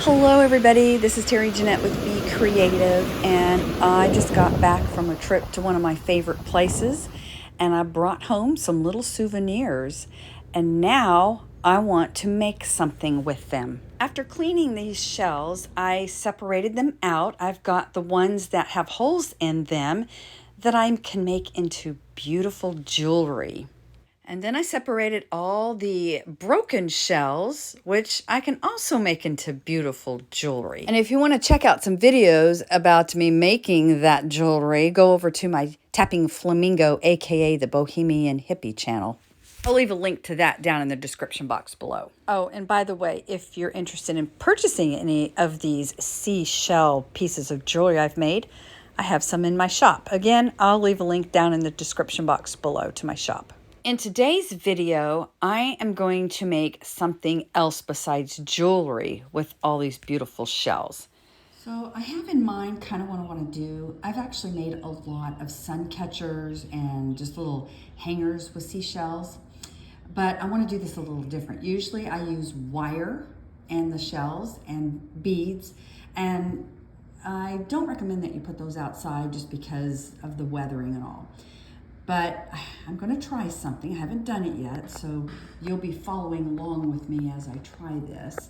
Hello everybody, this is Terry Jeanette with Be Creative, and I just got back from a trip to one of my favorite places, and I brought home some little souvenirs, and now I want to make something with them. After cleaning these shells, I separated them out. I've got the ones that have holes in them that I can make into beautiful jewelry. And then I separated all the broken shells, which I can also make into beautiful jewelry. And if you want to check out some videos about me making that jewelry, go over to my Tappingflamingo, aka the Bohemian Hippie channel. I'll leave a link to that down in the description box below. Oh, and by the way, if you're interested in purchasing any of these seashell pieces of jewelry I've made, I have some in my shop. Again, I'll leave a link down in the description box below to my shop. In today's video, I am going to make something else besides jewelry with all these beautiful shells. So I have in mind kind of what I want to do. I've actually made a lot of sun catchers and just little hangers with seashells, but I want to do this a little different. Usually I use wire and the shells and beads, and I don't recommend that you put those outside just because of the weathering and all. But I'm going to try something. I haven't done it yet, so you'll be following along with me as I try this.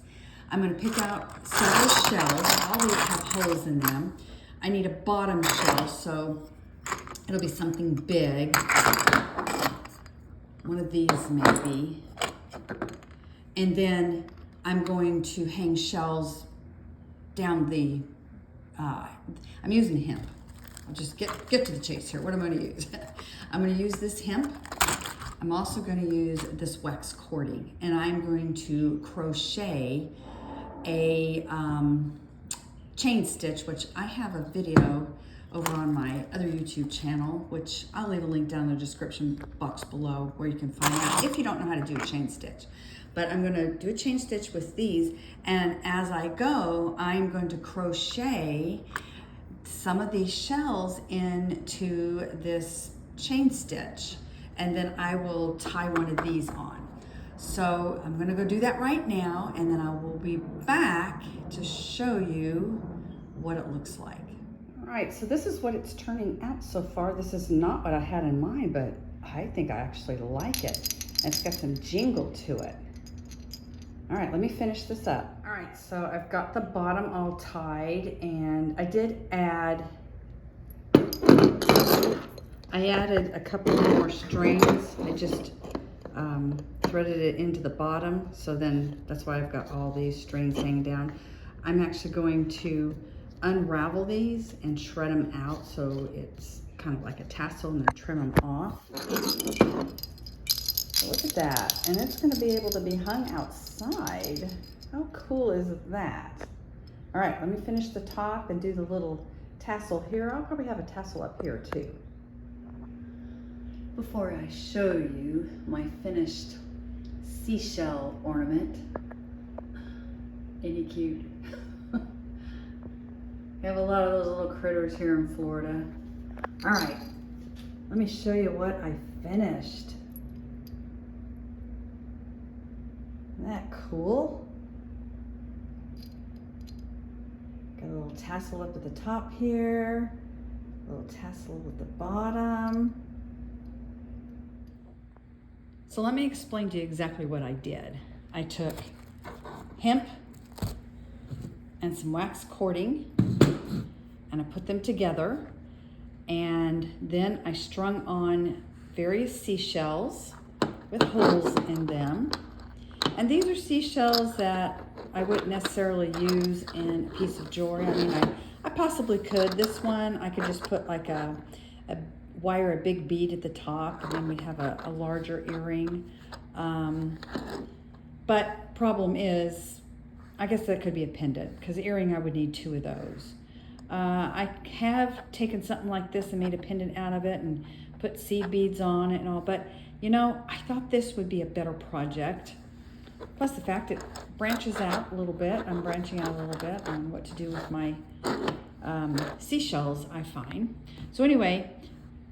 I'm going to pick out several shells. All these have holes in them. I need a bottom shell, so it'll be something big. One of these maybe. And then I'm going to hang shells down the, I'm using hemp. I'll just get to the chase here. What am I going to use? I'm going to use this hemp. I'm also going to use this wax cording, and I'm going to crochet a chain stitch, which I have a video over on my other YouTube channel, which I'll leave a link down in the description box below where you can find out if you don't know how to do a chain stitch. But I'm going to do a chain stitch with these, and as I go, I'm going to crochet some of these shells into this chain stitch, and then I will tie one of these on. So I'm going to go do that right now, and then I will be back to show you what it looks like. All right, so this is what it's turning out so far. This is not what I had in mind, but I think I actually like it. It's got some jingle to it. All right, let me finish this up. All right, so I've got the bottom all tied, and I added a couple more strings. I just threaded it into the bottom, so then that's why I've got all these strings hanging down. I'm actually going to unravel these and shred them out so it's kind of like a tassel, and then trim them off. So look at that, and it's going to be able to be hung outside. How cool is that? All right, let me finish the top and do the little tassel here. I'll probably have a tassel up here too. Before I show you my finished seashell ornament, ain't he cute? We have a lot of those little critters here in Florida. All right, let me show you what I finished. Isn't that cool? Got a little tassel up at the top here, a little tassel at the bottom. So let me explain to you exactly what I did. I took hemp and some wax cording, and I put them together, and then I strung on various seashells with holes in them. And these are seashells that I wouldn't necessarily use in a piece of jewelry. I mean, I possibly could. This one, I could just put like a big bead at the top, and then we'd have a larger earring. But problem is, I guess that could be a pendant, because the earring I would need two of those. I have taken something like this and made a pendant out of it and put seed beads on it and all, but you know, I thought this would be a better project. Plus the fact it branches out a little bit. I'm branching out a little bit on what to do with my seashells, I find. So anyway,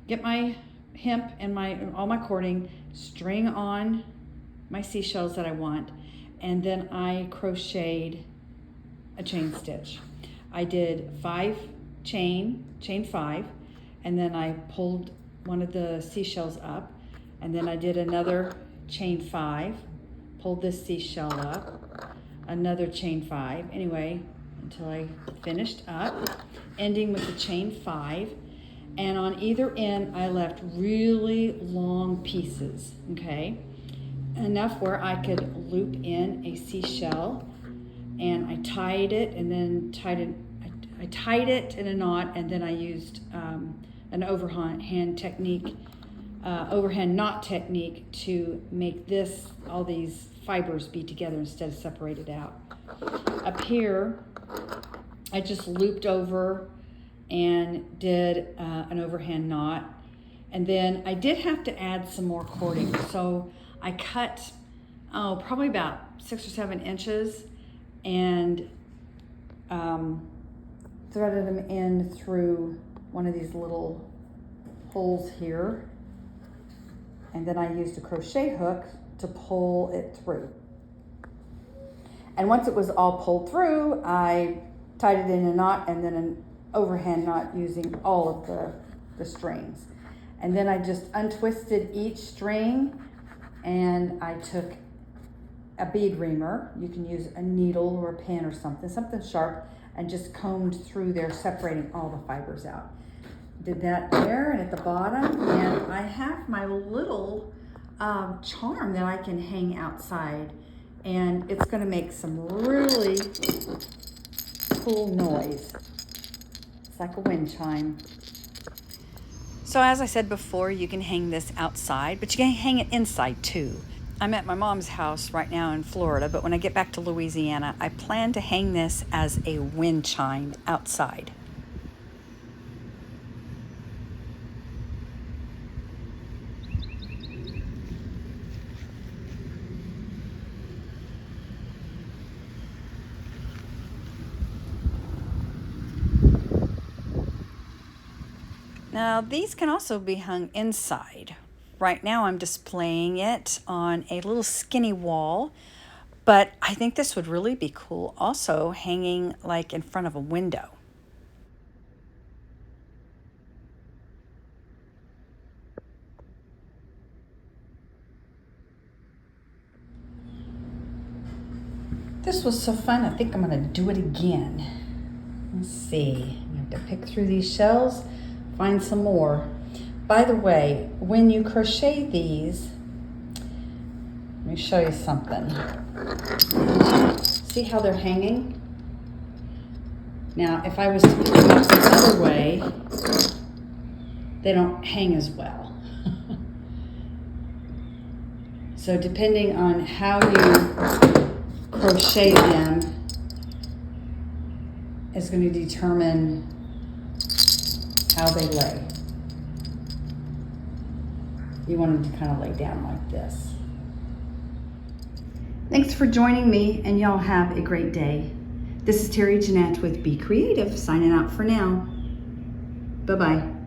get my hemp and all my cording, string on my seashells that I want, and then I crocheted a chain stitch. I did 5 chain 5, and then I pulled one of the seashells up, and then I did another chain 5, pulled this seashell up, another chain 5, anyway, until I finished up, ending with the chain 5. And on either end, I left really long pieces, okay? Enough where I could loop in a seashell, and I tied it, and then I tied it in a knot, and then I used an overhand knot technique to make all these fibers be together instead of separated out. Up here, I just looped over and did an overhand knot, and then I did have to add some more cording, so I cut probably about 6 or 7 inches and threaded them in through one of these little holes here, and then I used a crochet hook to pull it through. And once it was all pulled through, I tied it in a knot, and then an overhand knot using all of the strings. And then I just untwisted each string, and I took a bead reamer. You can use a needle or a pin or something sharp, and just combed through there, separating all the fibers out. Did that there and at the bottom, and I have my little charm that I can hang outside, and it's going to make some really cool noise. It's like a wind chime. So as I said before, you can hang this outside, but you can hang it inside too. I'm at my mom's house right now in Florida, but when I get back to Louisiana, I plan to hang this as a wind chime outside. Now, these can also be hung inside. Right now I'm displaying it on a little skinny wall, but I think this would really be cool also hanging like in front of a window. This was so fun. I think I'm going to do it again. Let's see. I have to pick through these shells, find some more. By the way, when you crochet these, let me show you something. See how they're hanging? Now, if I was to put them up the other way, they don't hang as well. So depending on how you crochet them is going to determine how they lay. You want them to kind of lay down like this. Thanks for joining me, and y'all have a great day. This is Terry Jeanette with Be Creative, signing out for now. Bye-bye.